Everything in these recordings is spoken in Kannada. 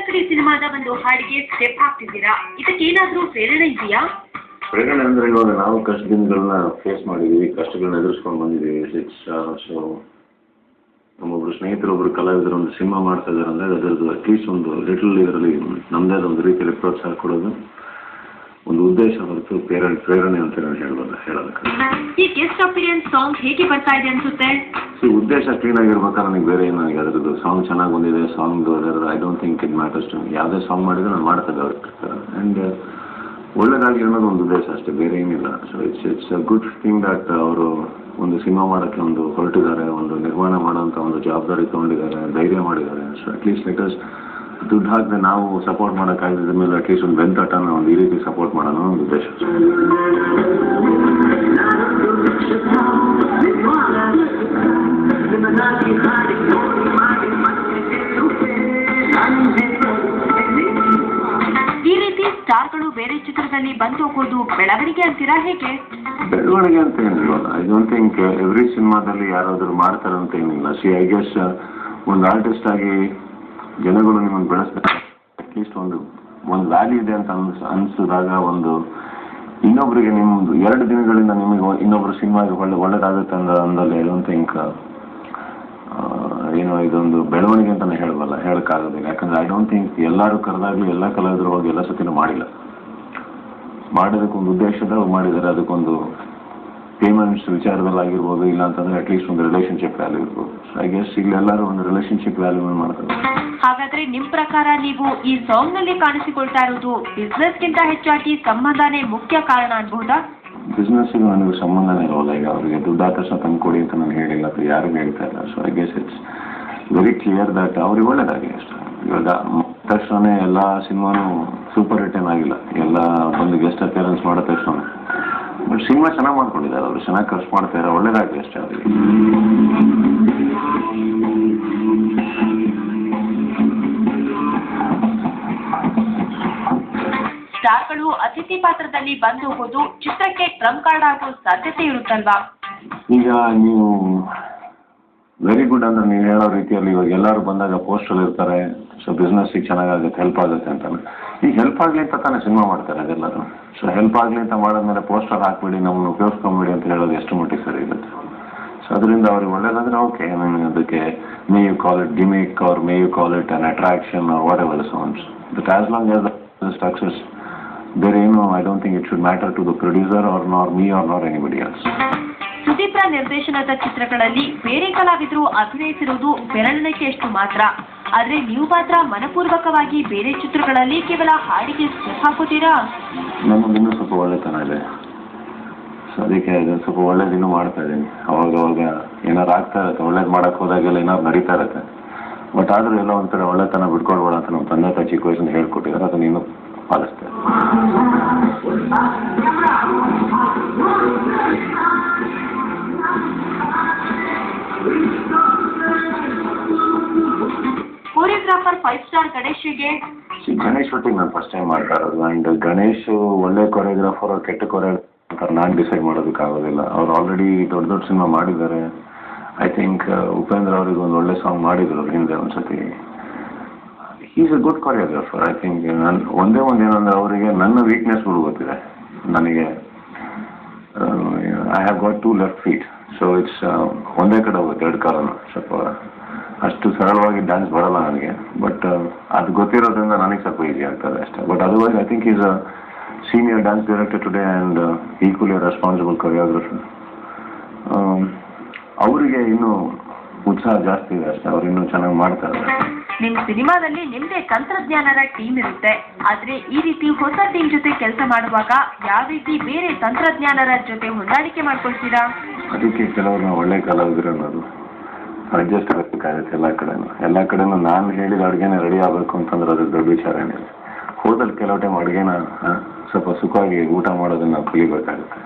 ಕಡೆ ಸಿನಿಮಾದ ಒಂದು ಹಾಡಿಗೆ ಸ್ಟೆಪ್ ಹಾಕ್ತಿದ್ದೀರಾ, ಇದಕ್ಕೇನಾದ್ರೂ ಪ್ರೇರಣೆ ಇದೆಯಾ? ಪ್ರೇರಣೆ ಅಂದರೆ ಇವಾಗ ನಾವು ಕಷ್ಟಗಳನ್ನ ಫೇಸ್ ಮಾಡಿದ್ದೀವಿ, ಕಷ್ಟಗಳನ್ನ ಎದುರಿಸ್ಕೊಂಡು ಬಂದಿದ್ದೀವಿ. ಸೊ ನಮ್ಮೊಬ್ರು ಸ್ನೇಹಿತರು ಒಬ್ರು ಕಲಾವಿದರು ಒಂದು ಸಿನಿಮಾ ಮಾಡ್ತಾ ಇದ್ದಾರೆ ಅಂದರೆ ಅದರದ್ದು ಅಟ್ಲೀಸ್ಟ್ ಒಂದು ಲಿಟಲ್ ಇದರಲ್ಲಿ ನಮ್ಮದೇ ಒಂದು ರೀತಿಯಲ್ಲಿ ಪ್ರೋತ್ಸಾಹ ಕೊಡೋದು ಒಂದು ಉದ್ದೇಶ ಹೊರತು ಪ್ರೇರಣೆ ಅಂತ ಹೇಳೋದಕ್ಕೆ. ಈ ಗೆಸ್ಟ್ ಅಪಿಯರೆನ್ಸ್ ಸಾಂಗ್ ಹೇಗೆ ಬರ್ತಾ ಇದೆ ಅನ್ಸುತ್ತೆ? ಉದ್ದೇಶ ಕ್ಲೀನ್ ಆಗಿರ್ಬೇಕಾದ್ರೆ ನನಗೆ ಬೇರೆ ಏನು ನನಗೆ ಅದರದ್ದು ಸಾಂಗ್ ಚೆನ್ನಾಗಿ ಬಂದಿದೆ, ಸಾಂಗ್ ಅದರ I don't think it matters to me. ಯಾವುದೇ ಸಾಂಗ್ ಮಾಡಿದ್ರೆ ನಾನು ಮಾಡ್ತಾ ಆ್ಯಂಡ್ ಒಳ್ಳೇದಾಗಿ ಅನ್ನೋದು ಒಂದು ಉದ್ದೇಶ ಅಷ್ಟೇ, ಬೇರೆ ಏನಿಲ್ಲ. So it's a good thing that ಅವರು ಒಂದು ಸಿನಿಮಾ ಮಾಡೋಕ್ಕೆ ಒಂದು ಹೊರಟಿದ್ದಾರೆ, ಒಂದು ನಿರ್ಮಾಣ ಮಾಡೋಂಥ ಒಂದು ಜವಾಬ್ದಾರಿ ತೊಗೊಂಡಿದ್ದಾರೆ, ಧೈರ್ಯ ಮಾಡಿದ್ದಾರೆ. ಸೊ ಅಟ್ಲೀಸ್ಟ್ ಲೆಟರ್ಸ್ ದುಡ್ಡು ಹಾಕಿದ್ರೆ ನಾವು ಸಪೋರ್ಟ್ ಮಾಡೋಕ್ಕಾಗಿದ್ದ ಮೇಲೆ ಅಟ್ಲೀಸ್ಟ್ ಒಂದು ಬೆಂತಟನ ಒಂದು ಈ ರೀತಿ ಸಪೋರ್ಟ್ ಮಾಡೋಣ ಒಂದು ಉದ್ದೇಶ. ಈ ರೀತಿ ಸ್ಟಾರ್ಗಳು ಬೇರೆ ಚಿತ್ರದಲ್ಲಿ ಬಂದು ಹೋಗೋದು ಬೆಳವಣಿಗೆ ಅಂತೀರಾ ಹೇಗೆ? ಬೆಳವಣಿಗೆ ಅಂತ ಏನಿಲ್ವಲ್ಲ, ಐ ಡೋಂಟ್ ಥಿಂಕ್ ಎವ್ರಿ ಸಿನಿಮಾದಲ್ಲಿ ಯಾರಾದರೂ ಮಾಡ್ತಾರೆ ಅಂತ ಏನಿಲ್ಲ. ಐ ಗೆಸ್ ಒಂದು ಆರ್ಟಿಸ್ಟ್ ಆಗಿ ಜನಗಳು ನಿಮ್ಮನ್ನು ಬೆಳೆಸ್ತಾರೆ, ಅಟ್ಲೀಸ್ಟ್ ಒಂದು ವ್ಯಾಲ್ಯೂ ಇದೆ ಅಂತ ಅನಿಸಿದಾಗ ಒಂದು ಇನ್ನೊಬ್ಬರಿಗೆ ನಿಮ್ಮದು 2 ದಿನಗಳಿಂದ ನಿಮಗೆ ಇನ್ನೊಬ್ಬರು ಸಿನಿಮಾಗೆ ಒಳ್ಳೇದಾಗುತ್ತೆ ಅಂದಲ್ಲಿ ಐ ಡೋಂಟ್ ಥಿಂಕ್ ಏನೋ ಇದೊಂದು ಬೆಳವಣಿಗೆ ಅಂತಲೇ ಹೇಳೋಕ್ಕಾಗೋದಿಲ್ಲ. ಯಾಕಂದರೆ ಐ ಡೋಂಟ್ ಥಿಂಕ್ ಎಲ್ಲರೂ ಕರೆದಾಗಲೂ ಎಲ್ಲ ಕಲಾವಿದರು ಹೋಗಿ ಎಲ್ಲ ಸತಿನೂ ಮಾಡಿಲ್ಲ. ಮಾಡೋದಕ್ಕೊಂದು ಉದ್ದೇಶದ ಮಾಡಿದ್ದಾರೆ, ಅದಕ್ಕೊಂದು ಪೇಮೆಂಟ್ಸ್ ವಿಚಾರದಲ್ಲಿ ಆಗಿರ್ಬೋದು, ಇಲ್ಲ ಅಂತಂದರೆ ಅಟ್ಲೀಸ್ಟ್ ಒಂದು ರಿಲೇಷನ್ಶಿಪ್ ವ್ಯಾಲ್ಯೂ ಇರ್ಬೋದು. ಸೊ ಐ ಗೆಸ್ ಇಲ್ಲೆಲ್ಲರೂ ಒಂದು ರಿಲೇಷನ್ಶಿಪ್ ವ್ಯಾಲ್ಯೂ ಮಾಡ್ತಾರೆ. ಹಾಗಾದ್ರೆ ನಿಮ್ಮ ಪ್ರಕಾರ ನೀವು ಈ ಸಾಂಗ್ ನಲ್ಲಿ ಕಾಣಿಸಿಕೊಳ್ತಾ ಇರೋದು ಬಿಸ್ನೆಸ್ಗಿಂತ ಹೆಚ್ಚಾಗಿ ಸಂಬಂಧನೇ ಮುಖ್ಯ ಕಾರಣ ಅನ್ಬಹುದಾ? ಬಿಸ್ನೆಸ್ಸಿಗೂ ನನಗೂ ಸಂಬಂಧನೇ ಇರೋಲ್ಲ. ಈಗ ಅವರಿಗೆ ದುಡ್ಡಾದ ತಕ್ಷಣ ತಂದುಕೊಡಿ ಅಂತ ನಾನು ಹೇಳಿಲ್ಲ, ಅಥವಾ ಯಾರಿಗೂ ಹೇಳ್ತಾ ಇಲ್ಲ. So I guess it's very clear that ಅವ್ರಿಗೆ ಒಳ್ಳೇದಾಗಿ ಅಷ್ಟೇ. ಇವಾಗ ತಕ್ಷಣ ಎಲ್ಲ ಸಿನಿಮಾನು ಸೂಪರ್ ಹಿಟ್ ಏನಾಗಿಲ್ಲ, ಎಲ್ಲ ಬಂದು ಗೆಸ್ಟ್ ಅಪಿಯರೆನ್ಸ್ ಮಾಡೋ ತಕ್ಷಣ. ಬಟ್ ಸಿನಿಮಾ ಚೆನ್ನಾಗಿ ಮಾಡ್ಕೊಂಡಿದ್ದಾರೆ, ಅವರು ಚೆನ್ನಾಗಿ ಖರ್ಚು ಮಾಡ್ತಾರೆ, ಒಳ್ಳೇದಾಗಲಿ ಅಷ್ಟೇ ಅವರಿಗೆ. ಸ್ಟಾರ್ಗಳು ಅತಿಥಿ ಪಾತ್ರದಲ್ಲಿ ಬಂದು ಹೋಗೋದು ಚಿತ್ರಕ್ಕೆ ಟ್ರಂಪ್ ಕಾರ್ಡ್ ಆಗೋ ಸಾಧ್ಯತೆ ಇರುತ್ತಲ್ವಾ? ಈಗ ನೀವು ವೆರಿ ಗುಡ್ ಅಂದ್ರೆ ನೀವು ಹೇಳೋ ರೀತಿಯಲ್ಲಿ ಇವಾಗ ಎಲ್ಲರೂ ಬಂದಾಗ ಪೋಸ್ಟಲ್ಲಿ ಇರ್ತಾರೆ, ಸೊ ಬಿಸ್ನೆಸ್ಸಿಗೆ ಚೆನ್ನಾಗಾಗುತ್ತೆ, ಹೆಲ್ಪ್ ಆಗುತ್ತೆ ಅಂತಾನೆ. ಈಗ ಹೆಲ್ಪ್ ಆಗಲಿ ಅಂತ ತಾನೇ ಸಿನಿಮಾ ಮಾಡ್ತಾರೆ ಅದೆಲ್ಲರೂ. ಸೊ ಹೆಲ್ಪ್ ಆಗಲಿ ಅಂತ ಮಾಡಿದ್ಮೇಲೆ ಪೋಸ್ಟರ್ ಹಾಕ್ಬಿಡಿ, ನಮ್ಮನ್ನು ಉಪಯೋಗಿಸ್ಕೊಂಬಿಡಿ ಅಂತ ಹೇಳೋದು ಎಷ್ಟು ಮಟ್ಟಿಗೆ ಸರಿ ಇರುತ್ತೆ. ಸೊ ಅದರಿಂದ ಅವ್ರಿಗೆ ಒಳ್ಳೇದಾದ್ರೆ ಓಕೆ. ಅದಕ್ಕೆ may you call it gimmick or may you call it an attraction or whatever sounds, but as long as the success ಬೇರೆ ಏನು I don't think it should matter to the producer or nor me or nor anybody else. ಸುದೀಪ್ರ ನಿರ್ದೇಶನದ ಚಿತ್ರಗಳಲ್ಲಿ ಬೇರೆ ಕಲಾವಿದರು ಅಭಿನಯಿಸಿರುವುದು ಬೆರಳಿಕೆ ಎಷ್ಟು ಮಾತ್ರ, ಆದ್ರೆ ನೀವು ಮಾತ್ರ ಮನಪೂರ್ವಕವಾಗಿ ಬೇರೆ ಚಿತ್ರಗಳಲ್ಲಿ ಕೇವಲ ಹಾಡಿಗೆ ಸ್ಟೆಪ್ ಹಾಕೋತೀರಾ? ನನ್ನದಿನ್ನೂ ಸ್ವಲ್ಪ ಒಳ್ಳೆತನ ಇದೆ, ಸೊ ಅದಕ್ಕೆ ಅದನ್ನು ಸ್ವಲ್ಪ ಒಳ್ಳೇದಿನ್ನೂ ಮಾಡ್ತಾ ಇದ್ದೀನಿ. ಅವಾಗ ಏನಾರು ಆಗ್ತಾ ಇರುತ್ತೆ, ಒಳ್ಳೇದು ಮಾಡೋಕ್ಕೆ ಹೋದಾಗೆಲ್ಲ ಏನಾದ್ರು ನಡೀತಾ ಇರುತ್ತೆ. ಬಟ್ ಆದರೂ ಎಲ್ಲ ಒಂಥರ ಒಳ್ಳೆತನ ಬಿಟ್ಕೊಳ್ಬೇಡ ಅಂತ ನಮ್ಮ ತಂದೆ ತಾಯಿ ಚಿಕ್ಕ ವಯಸ್ಸಿಂದ ಹೇಳ್ಕೊಟ್ಟಿದ್ದಾರೆ, ಅದನ್ನು ಇನ್ನೂ ಪಾಲಿಸ್ತೇವೆ. ಕೊರಿಯೋಗ್ರಾಫರ್ 5 ಸ್ಟಾರ್ ಗಣೇಶ್ಗೆ ಗಣೇಶ್ ಒಟ್ಟಿಗೆ ನಾನು ಫಸ್ಟ್ ಟೈಮ್ ಮಾಡ್ತಾ ಇರೋದು. ಆ್ಯಂಡ್ ಗಣೇಶ್ ಒಳ್ಳೆ ಕೊರಿಯೋಗ್ರಾಫರ್ ಕೆಟ್ಟ ಕೊರಿಯೋಗ್ರಾಫರ್ ನಾನು ಡಿಸೈಡ್ ಮಾಡೋದಕ್ಕಾಗೋದಿಲ್ಲ. ಅವ್ರು ಆಲ್ರೆಡಿ ದೊಡ್ಡ ಸಿನಿಮಾ ಮಾಡಿದ್ದಾರೆ. ಐ ಥಿಂಕ್ ಉಪೇಂದ್ರ ಅವ್ರಿಗೆ ಒಂದು ಒಳ್ಳೆ ಸಾಂಗ್ ಮಾಡಿದ್ರು ಹಿಂದೆ ಒಂದ್ಸತಿ. Is A good choreographer. I think ನಾನು ಒಂದೇ ಏನಂದ್ರೆ ಅವರಿಗೆ ನನ್ನ ವೀಕ್ನೆಸ್ಗಳು ಗೊತ್ತಿದೆ. ನನಗೆ I have got 2 left feet. So it's ಒಂದೇ ಕಡೆ ಹೋಗುತ್ತೆ 2 ಕಾಲನ್ನು. ಸ್ವಲ್ಪ ಅಷ್ಟು ಸರಳವಾಗಿ ಡ್ಯಾನ್ಸ್ ಬರಲ್ಲ ನನಗೆ, ಬಟ್ ಅದು ಗೊತ್ತಿರೋದ್ರಿಂದ ನನಗೆ ಸ್ವಲ್ಪ ಈಸಿ ಆಗ್ತದೆ ಅಷ್ಟೇ. But otherwise I think is a senior dance director today and equally responsible choreographer. ಅವರಿಗೆ ಇನ್ನೂ ಉತ್ಸಾಹ ಜಾಸ್ತಿ ಇದೆ ಅಷ್ಟೇ, ಅವ್ರು ಇನ್ನೂ ಚೆನ್ನಾಗಿ ಮಾಡ್ತಾರೆ. ನಿಮ್ಮ ಸಿನಿಮಾದಲ್ಲಿ ನಿಮ್ಮದೇ ತಂತ್ರಜ್ಞಾನದ ಟೀಮ್ ಇರುತ್ತೆ, ಆದ್ರೆ ಈ ರೀತಿ ಹೊಸ ಟೀಮ್ ಜೊತೆ ಕೆಲಸ ಮಾಡುವಾಗ ಯಾವ ರೀತಿ ಬೇರೆ ತಂತ್ರಜ್ಞಾನರ ಜೊತೆ ಹೊಂದಾಣಿಕೆ ಮಾಡ್ಕೊಳ್ತೀರಾ? ಅದಕ್ಕೆ ಕೆಲವರು ಒಳ್ಳೆ ಕಲಾವಿದರು ಅನ್ನೋದು ಅಡ್ಜಸ್ಟ್ ಆಗಬೇಕಾಗುತ್ತೆ. ಎಲ್ಲ ಕಡೆನೂ ನಾನು ಹೇಳಿದ ಅಡುಗೆನೇ ರೆಡಿ ಆಗಬೇಕು ಅಂತಂದ್ರೆ ಅದು ದೊಡ್ಡ ವಿಚಾರ ಏನಿಲ್ಲ. ಹೋದಲ್ಲಿ ಕೆಲವು ಟೈಮ್ ಅಡುಗೆನ ಸ್ವಲ್ಪ ಸುಖವಾಗಿ ಊಟ ಮಾಡೋದನ್ನು ಕಲಿಬೇಕಾಗುತ್ತೆ.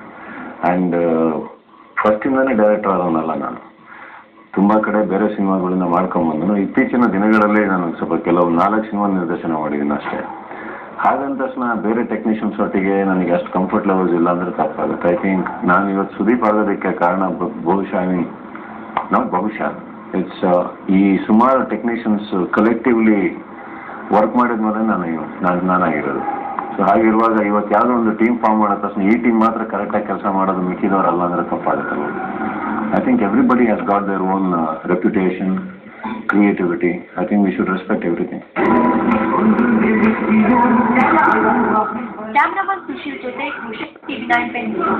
ಆ್ಯಂಡ್ ಫಸ್ಟಿಂದನೇ ಡೈರೆಕ್ಟರ್ ಆದವನಲ್ಲ ನಾನು, ತುಂಬ ಕಡೆ ಬೇರೆ ಸಿನಿಮಾಗಳಿಂದ ಮಾಡ್ಕೊಂಬಂದನು. ಇತ್ತೀಚಿನ ದಿನಗಳಲ್ಲಿ ನಾನು ಸ್ವಲ್ಪ ಕೆಲವು 4 ಸಿನಿಮಾ ನಿರ್ದೇಶನ ಮಾಡಿದ್ದೀನಿ ಅಷ್ಟೇ. ಹಾಗಂದ ತಕ್ಷಣ ಬೇರೆ ಟೆಕ್ನಿಷಿಯನ್ಸ್ ಒಟ್ಟಿಗೆ ನನಗೆ ಅಷ್ಟು ಕಂಫರ್ಟ್ ಲೆವೆಲ್ಸ್ ಇಲ್ಲ ಅಂದರೆ ತಪ್ಪಾಗುತ್ತೆ. ಐ ಥಿಂಕ್ ನಾನು ಇವತ್ತು ಸುದೀಪ್ ಆಗೋದಕ್ಕೆ ಕಾರಣ ಬಹುಶಃ ಇಟ್ಸ್ ಈ ಸುಮಾರು ಟೆಕ್ನಿಷಿಯನ್ಸ್ ಕಲೆಕ್ಟಿವ್ಲಿ ವರ್ಕ್ ಮಾಡಿದ್ಮೇಲೆ ನಾನಾಗಿರೋದು. ಸೊ ಹಾಗಿರುವಾಗ ಇವತ್ತು ಯಾವುದೋ ಒಂದು ಟೀಮ್ ಫಾರ್ಮ್ ಮಾಡೋ ತಕ್ಷಣ ಈ ಟೀಮ್ ಮಾತ್ರ ಕರೆಕ್ಟಾಗಿ ಕೆಲಸ ಮಾಡೋದು ಮಿಕ್ಕಿದವರಲ್ಲ ಅಂದರೆ ತಪ್ಪಾಗುತ್ತಲ್ಲ. I think everybody has got their own reputation, creativity. I think we should respect everything. Cameraman Sushil ಜೊತೆ ಕೃಷಿ TV9 ಬೆಂಗಳೂರು.